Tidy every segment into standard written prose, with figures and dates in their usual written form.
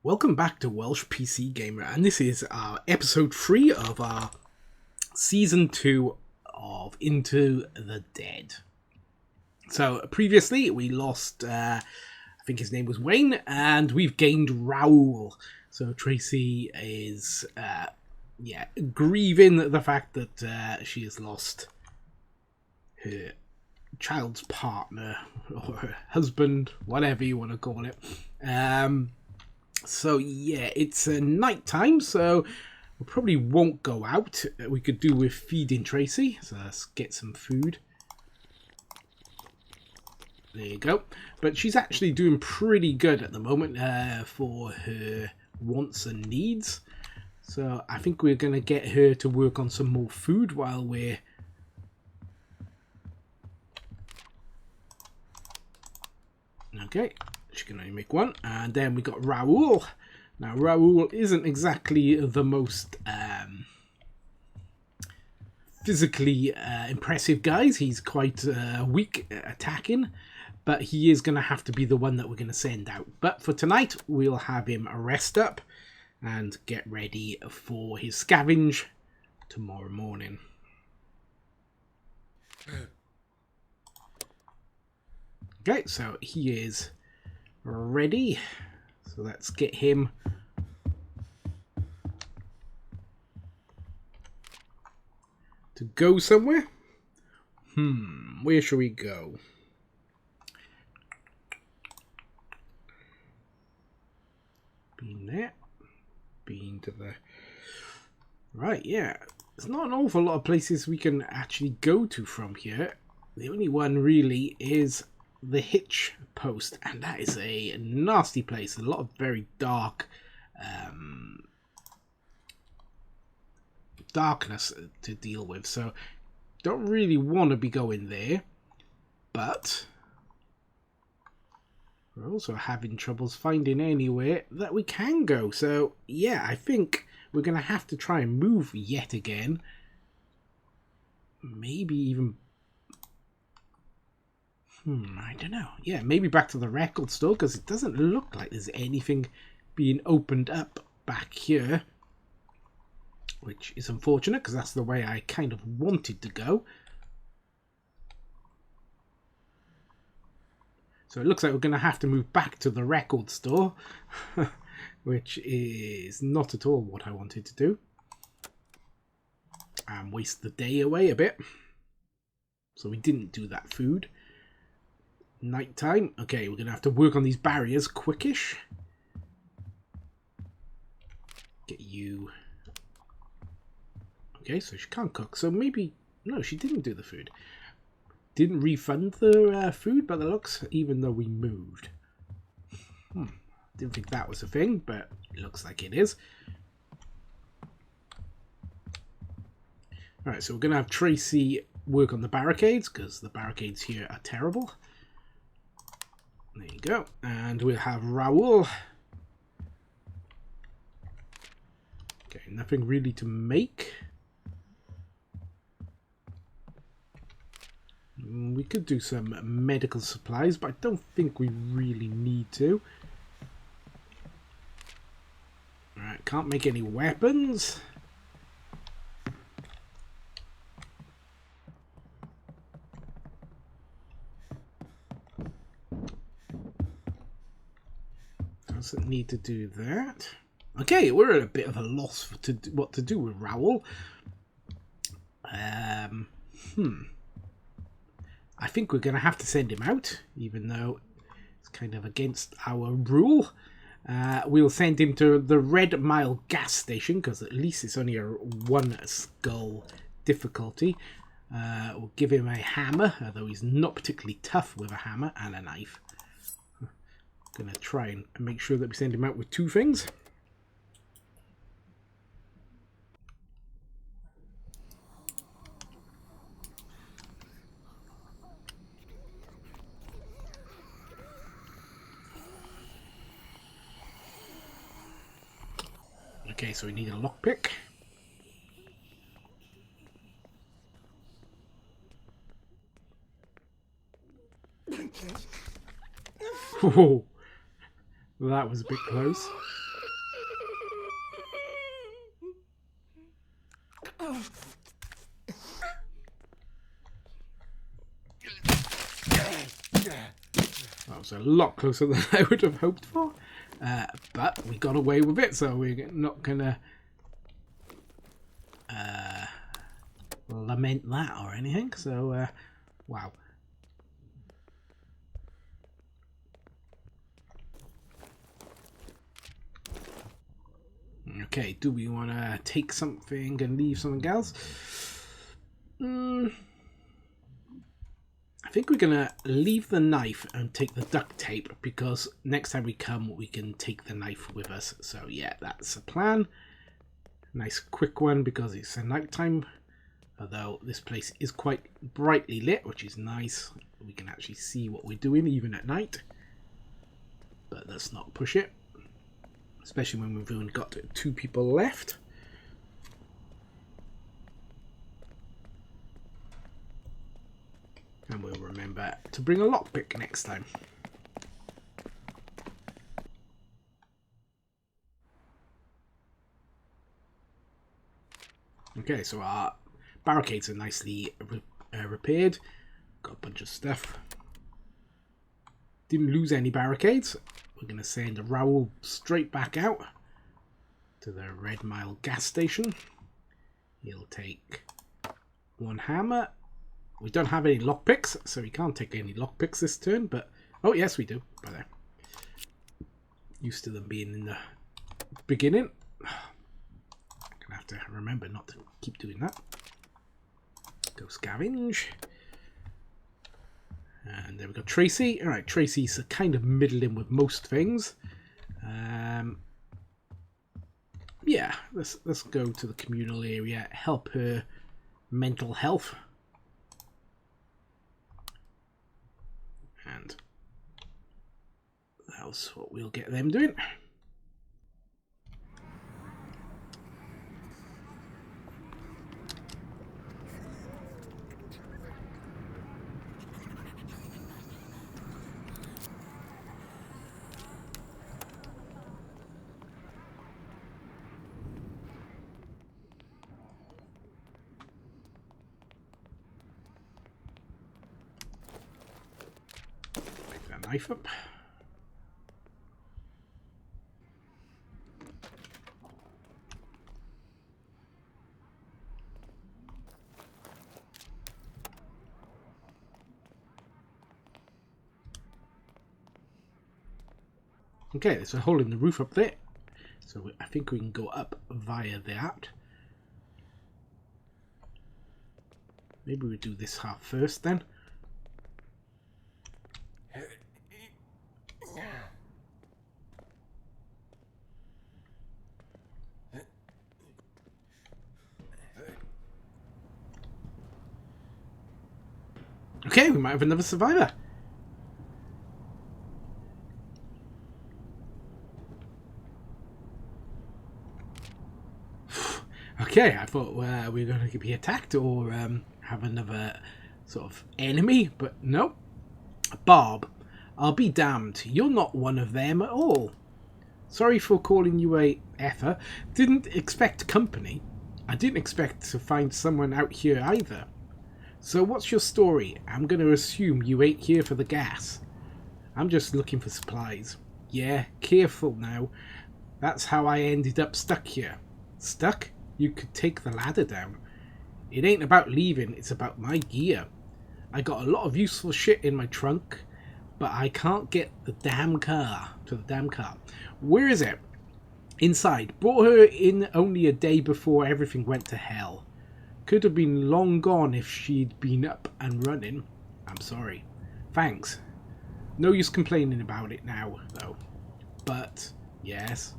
Welcome back to Welsh PC Gamer, and this is episode 3 of our season 2 of Into the Dead. So previously we lost, I think his name was Wayne, and we've gained Raoul. So Tracy is, grieving the fact that she has lost her child's partner, or her husband, whatever you want to call it. So yeah, it's night time, so we probably won't go out. We could do with feeding Tracy, so let's get some food. There you go. But she's actually doing pretty good at the moment for her wants and needs. So I think we're going to get her to work on some more food while we're... Okay. She can only make one. And then we got Raoul. Now, Raoul isn't exactly the most physically impressive guys. He's quite weak at attacking. But he is going to have to be the one that we're going to send out. But for tonight, we'll have him rest up and get ready for his scavenge tomorrow morning. Okay, so he is ready, so let's get him to go somewhere. Where shall we go? Been there, been to the right. Yeah, there's not an awful lot of places we can actually go to from here. The only one really is the hitch post, and that is a nasty place. A lot of very dark darkness to deal with, so don't really want to be going there. But we're also having troubles finding anywhere that we can go, so yeah, I think we're gonna have to try and move yet again. Maybe even I don't know. Yeah, maybe back to the record store, because it doesn't look like there's anything being opened up back here. Which is unfortunate, because that's the way I kind of wanted to go. So it looks like we're going to have to move back to the record store. Which is not at all what I wanted to do. And waste the day away a bit. So we didn't do that food. Nighttime. Okay, we're going to have to work on these barriers quickish. Get you... Okay, so she can't cook. So maybe... No, she didn't do the food. Didn't refund the food by the looks, even though we moved. Didn't think that was a thing, but it looks like it is. Alright, so we're going to have Tracy work on the barricades, because the barricades here are terrible. There you go. And we'll have Raoul. Okay, nothing really to make. We could do some medical supplies, but I don't think we really need to. Alright, can't make any weapons. Doesn't need to do that. Okay, we're at a bit of a loss for what to do with Raoul. I think we're going to have to send him out, even though it's kind of against our rule. We'll send him to the Red Mile gas station, because at least it's only a 1 skull difficulty. We'll give him a hammer, although he's not particularly tough with a hammer, and a knife. Gonna try and make sure that we send him out with 2 things. Okay, so we need a lockpick. Oh, that was a bit close. That was a lot closer than I would have hoped for. But we got away with it, so we're not going to lament that or anything. So, wow. Okay, do we want to take something and leave something else? I think we're going to leave the knife and take the duct tape, because next time we come, we can take the knife with us. So yeah, that's a plan. Nice quick one, because it's a nighttime. Although this place is quite brightly lit, which is nice. We can actually see what we're doing even at night. But let's not push it. Especially when we've only got 2 people left. And we'll remember to bring a lockpick next time. Okay, so our barricades are nicely repaired. Got a bunch of stuff. Didn't lose any barricades. We're going to send Raoul straight back out to the Red Mile gas station. He'll take 1 hammer. We don't have any lockpicks, so we can't take any lockpicks this turn, but... Oh, yes, we do. Right there. Used to them being in the beginning. I'm going to have to remember not to keep doing that. Go scavenge. And there we go, Tracy. All right, Tracy's kind of middling with most things. Yeah, let's go to the communal area, help her mental health. And that's what we'll get them doing. Knife up. Okay, there's a hole in the roof up there, so I think we can go up via that. Maybe we do this half first then. Okay, we might have another survivor. Okay, I thought we were going to be attacked or have another sort of enemy, but no. Bob, I'll be damned. You're not one of them at all. Sorry for calling you a effer. Didn't expect company. I didn't expect to find someone out here either. So what's your story? I'm going to assume you ain't here for the gas. I'm just looking for supplies. Yeah, careful now. That's how I ended up stuck here. Stuck? You could take the ladder down. It ain't about leaving, it's about my gear. I got a lot of useful shit in my trunk, but I can't get the damn car to the damn car. Where is it? Inside. Brought her in only a day before everything went to hell. Could have been long gone if she'd been up and running. I'm sorry. Thanks. No use complaining about it now, though. But, yes.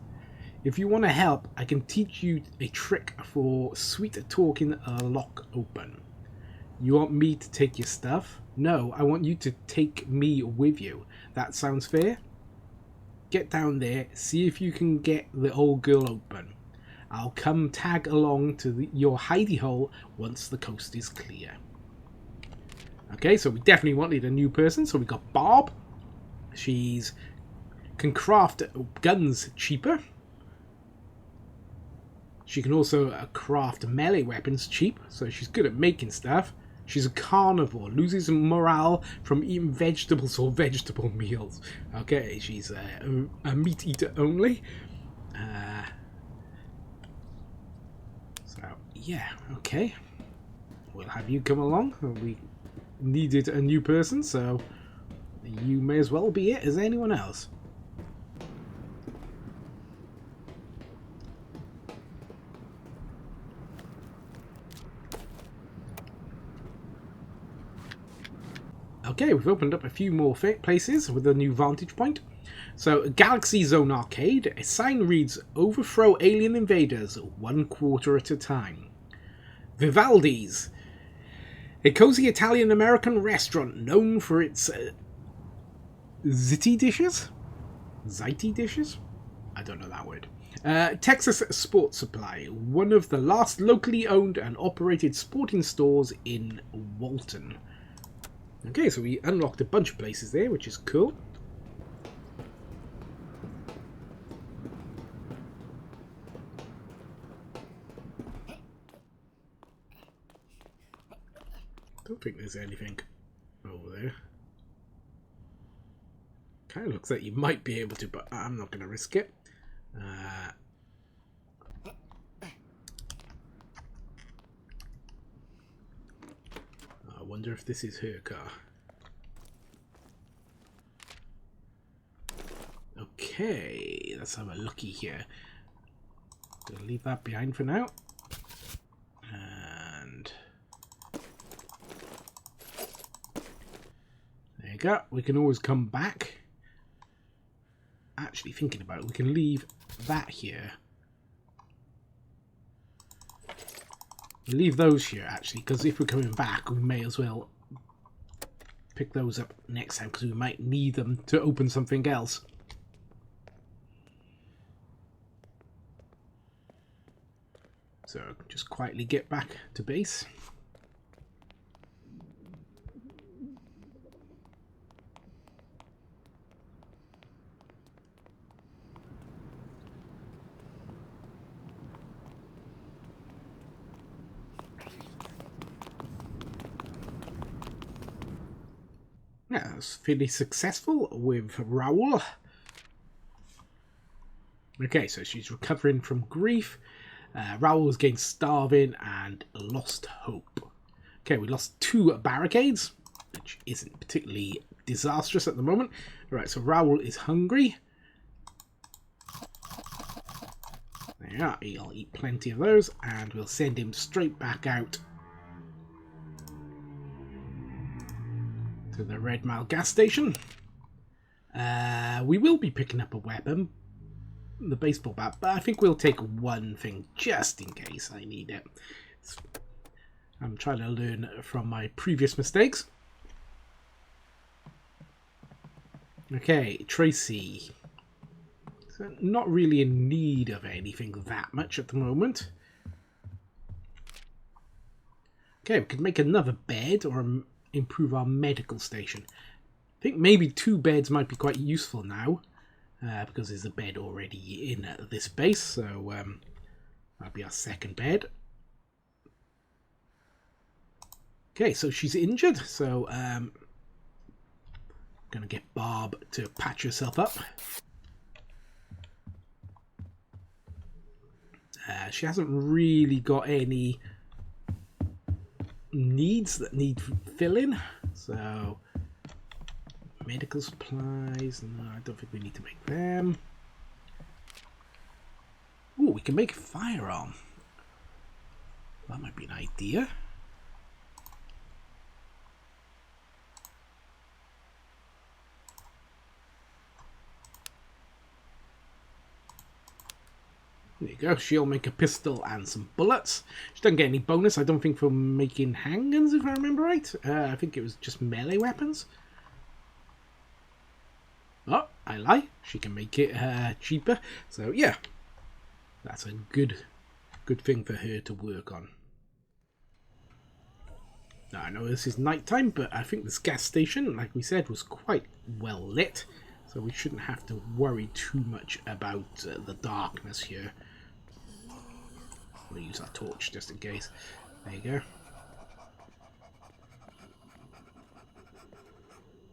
If you want to help, I can teach you a trick for sweet talking a lock open. You want me to take your stuff? No, I want you to take me with you. That sounds fair? Get down there, see if you can get the old girl open. I'll come tag along to your hidey hole once the coast is clear. Okay, so we definitely wanted a new person. So we got Bob. She's can craft guns cheaper. She can also craft melee weapons cheap, so she's good at making stuff. She's a carnivore, loses morale from eating vegetables or vegetable meals. Okay, she's a meat eater only. So, yeah, okay. We'll have you come along. We needed a new person, so you may as well be it as anyone else. Okay, we've opened up a few more places with a new vantage point. So, Galaxy Zone Arcade, a sign reads, "Overthrow alien invaders 1/4 at a time." Vivaldi's, a cozy Italian-American restaurant known for its ziti dishes? Ziti dishes? I don't know that word. Texas Sports Supply, one of the last locally owned and operated sporting stores in Walton. Okay, so we unlocked a bunch of places there, which is cool. Don't think there's anything over there. Kind of looks like you might be able to, but I'm not going to risk it. I wonder if this is her car. Okay, let's have a looky here. Gonna leave that behind for now. And there you go. We can always come back. Actually, thinking about it, we can leave that here. Leave those here, actually, because if we're coming back, we may as well pick those up next time, because we might need them to open something else. So, just quietly get back to base. Yeah, it's fairly successful with Raoul. Okay, so she's recovering from grief. Raoul's gained starving and lost hope. Okay, we lost 2 barricades, which isn't particularly disastrous at the moment. Alright, so Raoul is hungry. There you are, he'll eat plenty of those, and we'll send him straight back out to the Red Mile gas station. We will be picking up a weapon, the baseball bat, but I think we'll take one thing just in case I need it. I'm trying to learn from my previous mistakes. Okay, Tracy. So not really in need of anything that much at the moment. Okay, we could make another bed or improve our medical station. I think maybe 2 beds might be quite useful now, because there's a bed already in this base, so that'll be our second bed. Okay, so she's injured, so gonna get Barb to patch herself up. She hasn't really got any needs that need filling, so medical supplies, no, I don't think we need to make them. Oh, we can make a firearm. That might be an idea. There you go, she'll make a pistol and some bullets. She doesn't get any bonus, I don't think, for making handguns, if I remember right. I think it was just melee weapons. Oh, I lie. She can make it cheaper. So, yeah. That's a good thing for her to work on. Now, I know this is nighttime, but I think this gas station, like we said, was quite well lit. So we shouldn't have to worry too much about the darkness here. We'll use our torch just in case. There you go.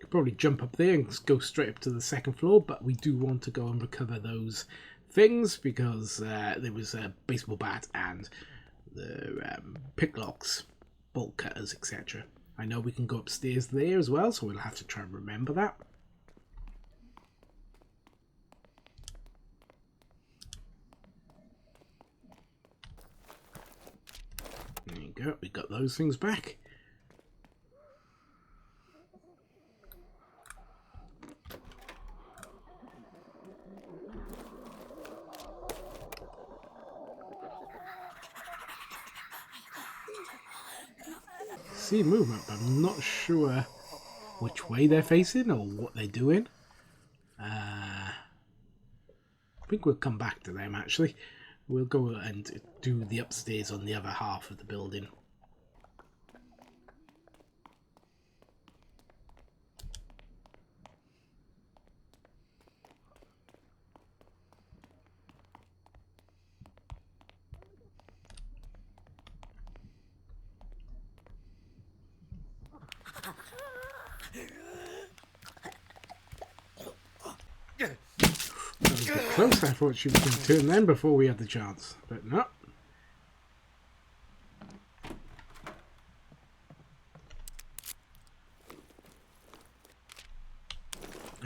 Could probably jump up there and go straight up to the second floor, but we do want to go and recover those things because there was a baseball bat and the picklocks, bolt cutters, etc. I know we can go upstairs there as well, so we'll have to try and remember that. There you go, we got those things back. See movement, but I'm not sure which way they're facing or what they're doing. I think we'll come back to them actually. We'll go and do the upstairs on the other half of the building. That was a bit close. I thought she was going to turn them before we had the chance, but no.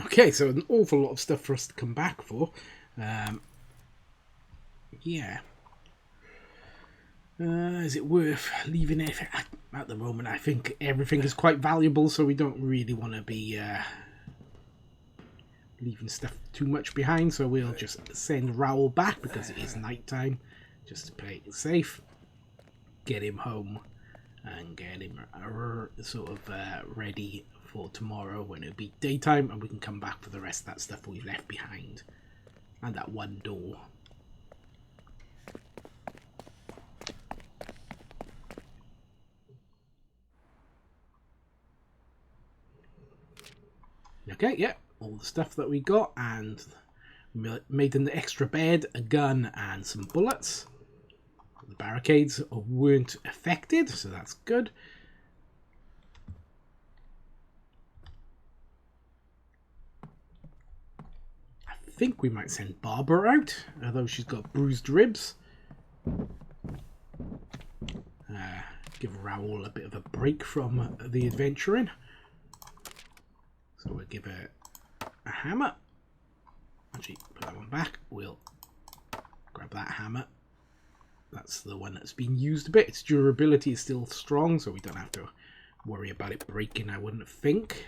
Okay, so an awful lot of stuff for us to come back for. Yeah. Is it worth leaving it? At the moment, I think everything is quite valuable, so we don't really want to be leaving stuff too much behind. So we'll just send Raoul back because it is night time, just to play it safe. Get him home and get him sort of ready for tomorrow when it'll be daytime, and we can come back for the rest of that stuff we've left behind. And that one door. Okay, yeah, all the stuff that we got, and made an extra bed, a gun, and some bullets. The barricades weren't affected, so that's good. I think we might send Barbara out, although she's got bruised ribs. Give Raoul a bit of a break from the adventuring. So we'll give her a hammer. Actually, put that one back. We'll grab that hammer. That's the one that's been used a bit. Its durability is still strong, so we don't have to worry about it breaking, I wouldn't think.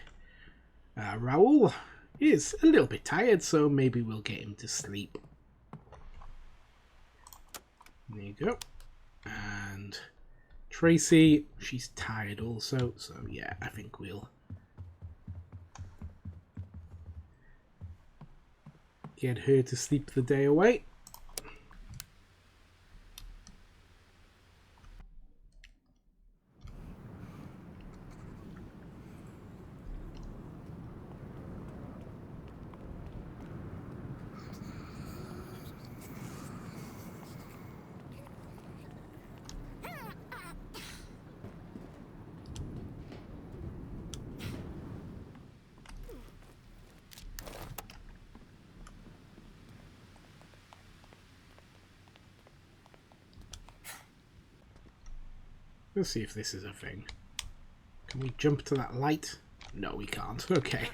Raoul is a little bit tired, so maybe we'll get him to sleep. There you go. And Tracy, she's tired also, so yeah, I think we'll get her to sleep the day away. Let's see if this is a thing. Can we jump to that light? No, we can't. Okay.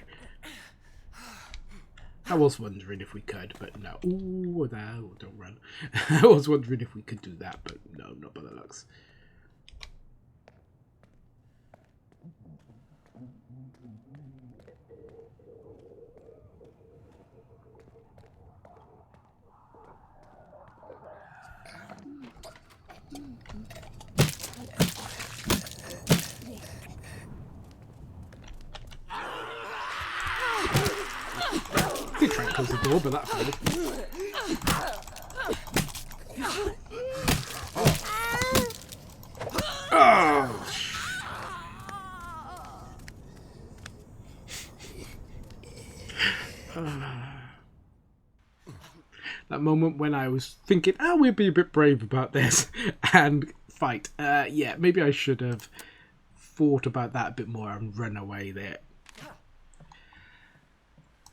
I was wondering if we could, but no. Ooh, no, don't run. I was wondering if we could do that, but no, not by the looks. I did try and close the door, but that failed. Oh! That a moment when I was thinking, oh, we'll be a bit brave about this and fight. Yeah, maybe I should have thought about that a bit more and run away there.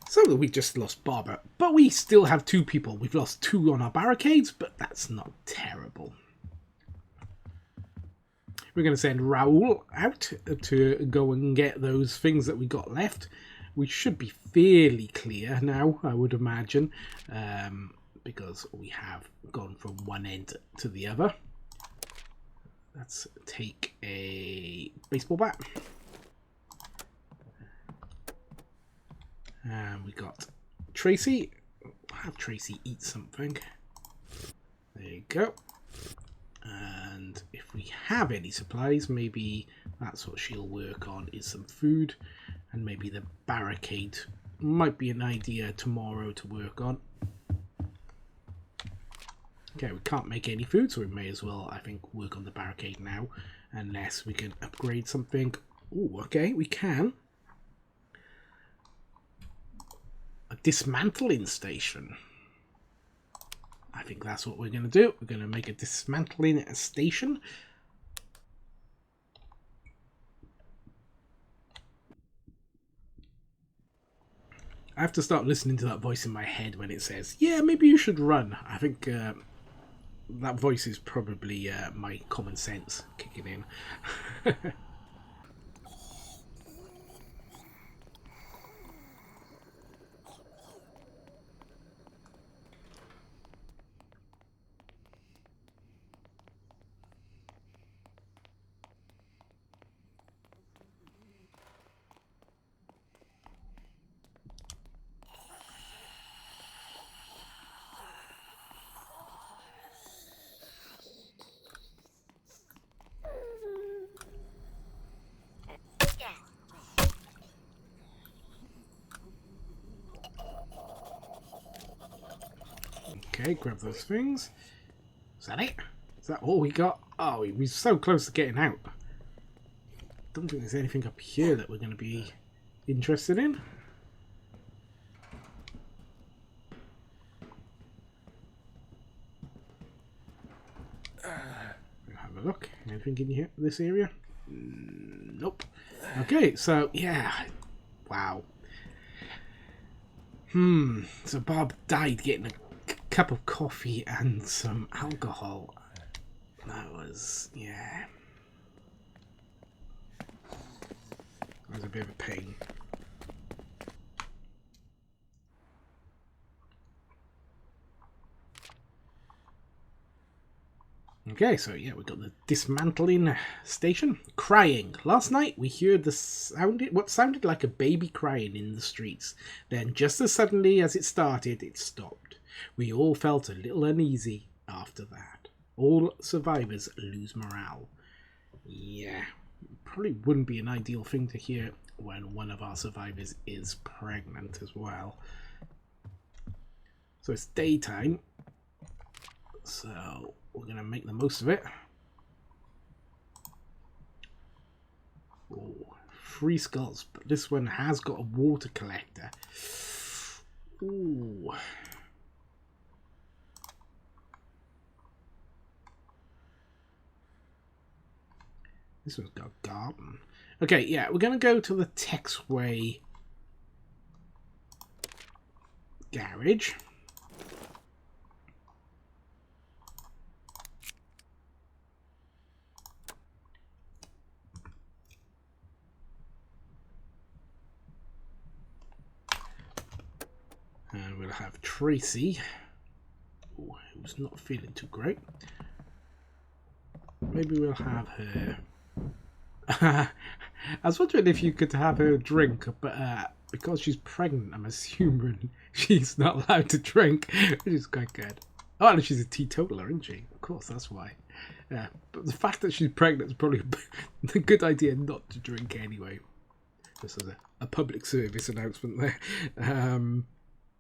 So we just lost Barbara, but we still have 2 people. We've lost 2 on our barricades, but that's not terrible. We're going to send Raoul out to go and get those things that we got left. We should be fairly clear now, I would imagine, because we have gone from one end to the other. Let's take a baseball bat. And we got Tracy. I'll have Tracy eat something. There you go. And if we have any supplies, maybe that's what she'll work on, is some food. And maybe the barricade might be an idea tomorrow to work on. Okay, we can't make any food, so we may as well, I think, work on the barricade now. Unless we can upgrade something. Oh, okay, we can. A dismantling station. I think that's what we're going to do. We're going to make a dismantling station. I have to start listening to that voice in my head when it says, yeah, maybe you should run. I think that voice is probably my common sense kicking in. Okay, grab those things. Is that it? Is that all we got? Oh, we're so close to getting out. Don't think there's anything up here that we're going to be interested in. We'll have a look. Anything in here, this area? Nope. Okay, so yeah. Wow. So Bob died getting a cup of coffee and some alcohol. That was, yeah. That was a bit of a pain. Okay, so yeah, we've got the dismantling station. Crying. Last night we heard what sounded like a baby crying in the streets. Then just as suddenly as it started, it stopped. We all felt a little uneasy after that. All survivors lose morale. Yeah, probably wouldn't be an ideal thing to hear when one of our survivors is pregnant as well. So it's daytime. So we're going to make the most of it. Oh, 3 skulls, but this one has got a water collector. Ooh. This one's got a garden. Okay, yeah, we're going to go to the Texway garage. And we'll have Tracy, who's not feeling too great. Maybe we'll have her. I was wondering if you could have her drink, but because she's pregnant, I'm assuming she's not allowed to drink, which is quite good. Oh, and she's a teetotaler, isn't she? Of course, that's why. Yeah, but the fact that she's pregnant is probably a good idea not to drink anyway. Just as a public service announcement there.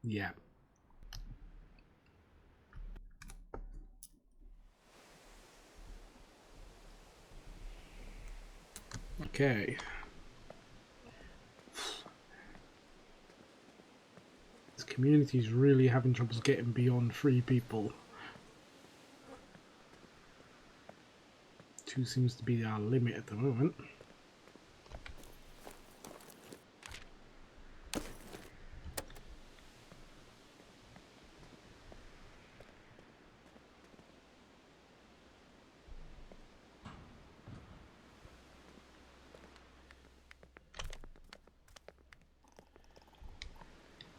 Yeah. Okay. Let's Community's really having troubles getting beyond 3 people. 2 seems to be our limit at the moment.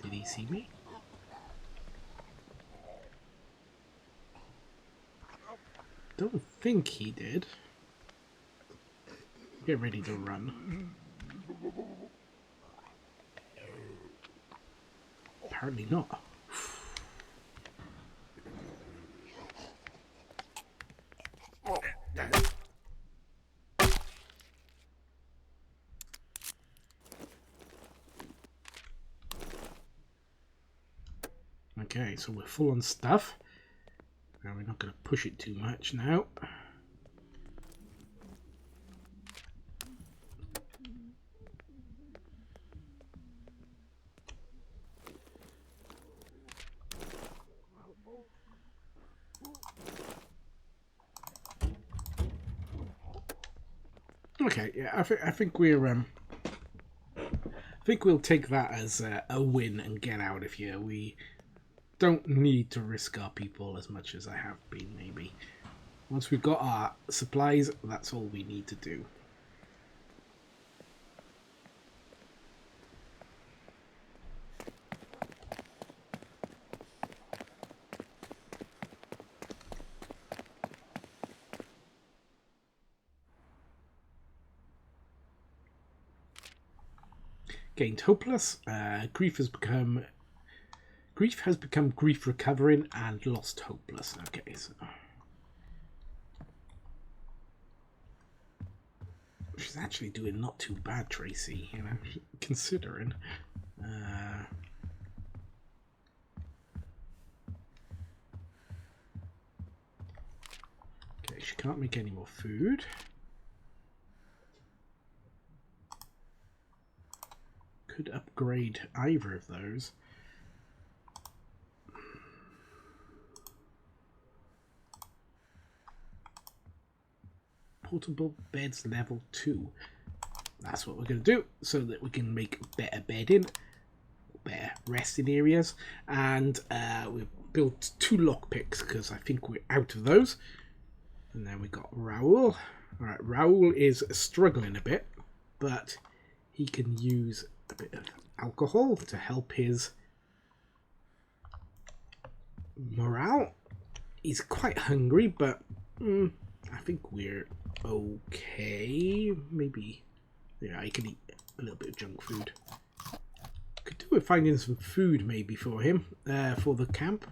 Did he see me? Don't think he did. Get ready to run. Apparently not. Okay, so we're full on stuff. Now we're not going to push it too much now. Okay, yeah, I think we're I think we'll take that as a win and get out of here. We don't need to risk our people as much as I have been, maybe. Once we've got our supplies, that's all we need to do. Gained hopeless. Grief has become grief recovering and lost hopeless. Okay, so she's actually doing not too bad, Tracy. You know, considering. Okay, she can't make any more food. Could upgrade either of those. Portable beds level 2. That's what we're going to do so that we can make better bedding, better resting areas, and we've built 2 lockpicks because I think we're out of those. And then we got Raoul. Alright, Raoul is struggling a bit, but he can use a bit of alcohol to help his morale. He's quite hungry, but I think we're okay. Maybe, yeah, I can eat a little bit of junk food. Could do with finding some food maybe for him, for the camp.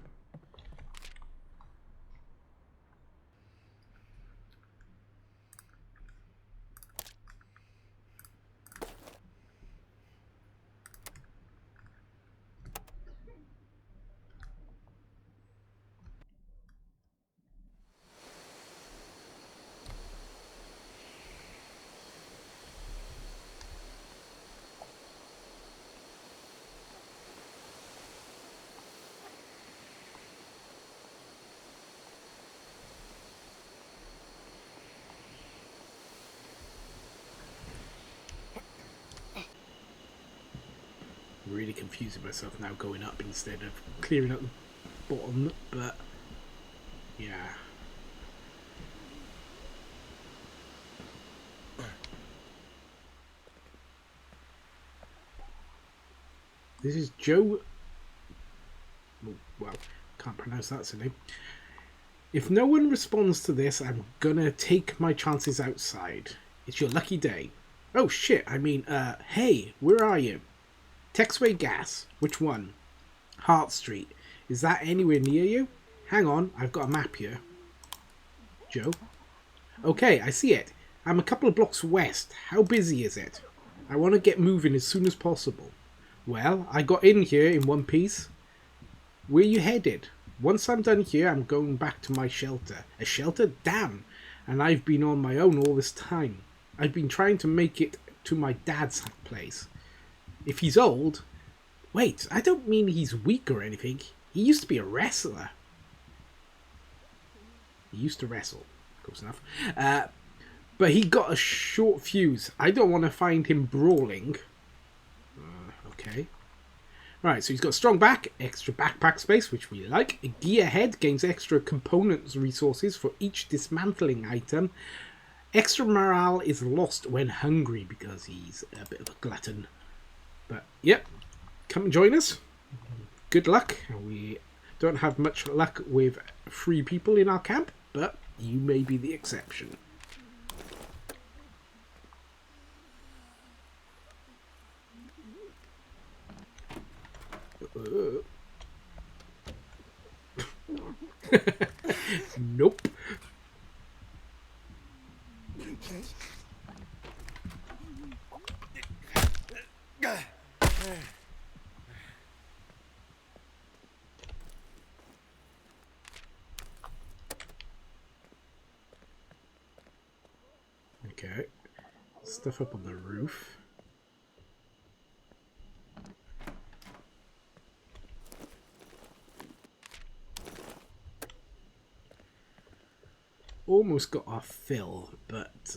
Really confusing myself now going up instead of clearing up the bottom, but yeah. This is Joe. Well, can't pronounce that name. If no one responds to this, I'm gonna take my chances outside. It's your lucky day. Oh shit, I mean, hey, where are you? Texway Gas. Which one? Hart Street. Is that anywhere near you? Hang on, I've got a map here. Joe? Okay, I see it. I'm a couple of blocks west. How busy is it? I want to get moving as soon as possible. Well, I got in here in one piece. Where you headed? Once I'm done here, I'm going back to my shelter. A shelter? Damn! And I've been on my own all this time. I've been trying to make it to my dad's place. If he's old, Wait, I don't mean he's weak or anything. He used to be a wrestler. He used to wrestle. Close enough. But he got a short fuse. I don't want to find him brawling. Okay. Right, so he's got a strong back, extra backpack space, which we like. A gearhead gains extra components resources for each dismantling item. Extra morale is lost when hungry because he's a bit of a glutton. But, yep, come and join us. Good luck. We don't have much luck with 3 people in our camp, but you may be the exception. Nope. Okay. Stuff up on the roof. Almost got our fill, but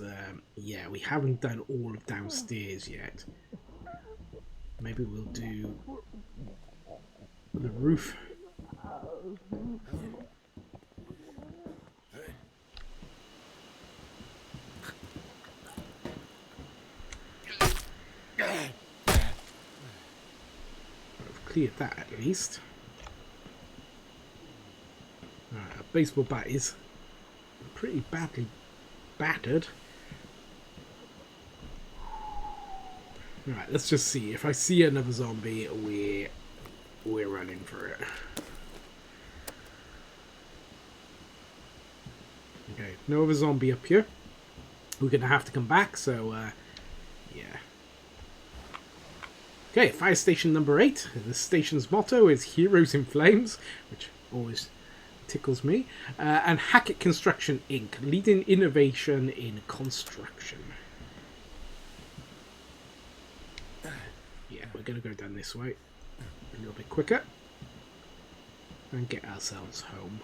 yeah, we haven't done all of downstairs yet. Maybe we'll do the roof. I've cleared that at least. Alright, a baseball bat is pretty badly battered. Right, let's just see. If I see another zombie, we're running for it. Okay, no other zombie up here. We're gonna have to come back, so yeah. Okay, fire station number 8. The station's motto is Heroes in Flames, which always tickles me. And Hackett Construction Inc., leading innovation in construction. Yeah, we're going to go down this way a little bit quicker and get ourselves home.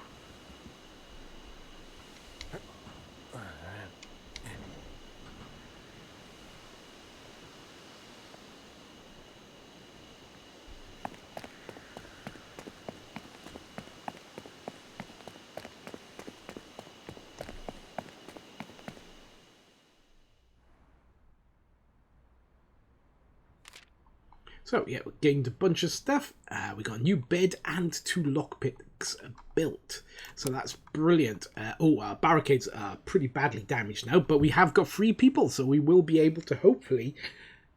So, yeah, we gained a bunch of stuff. We got a new bed and 2 lockpicks built. So that's brilliant. Our barricades are pretty badly damaged now, but we have got 3 people, so we will be able to hopefully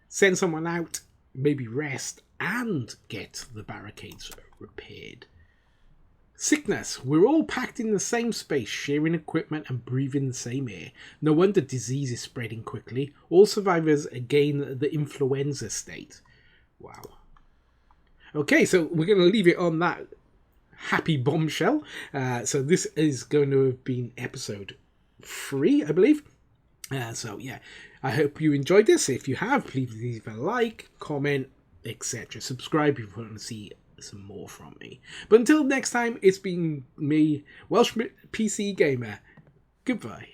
send someone out, maybe rest, and get the barricades repaired. Sickness. We're all packed in the same space, sharing equipment and breathing the same air. No wonder disease is spreading quickly. All survivors gain the influenza state. Wow. Okay, so we're going to leave it on that happy bombshell. So this is going to have been episode 3, I believe. So yeah, I hope you enjoyed this. If you have, please leave a like, comment, etc. Subscribe if you want to see some more from me. But until next time, it's been me, Welsh PC Gamer. Goodbye.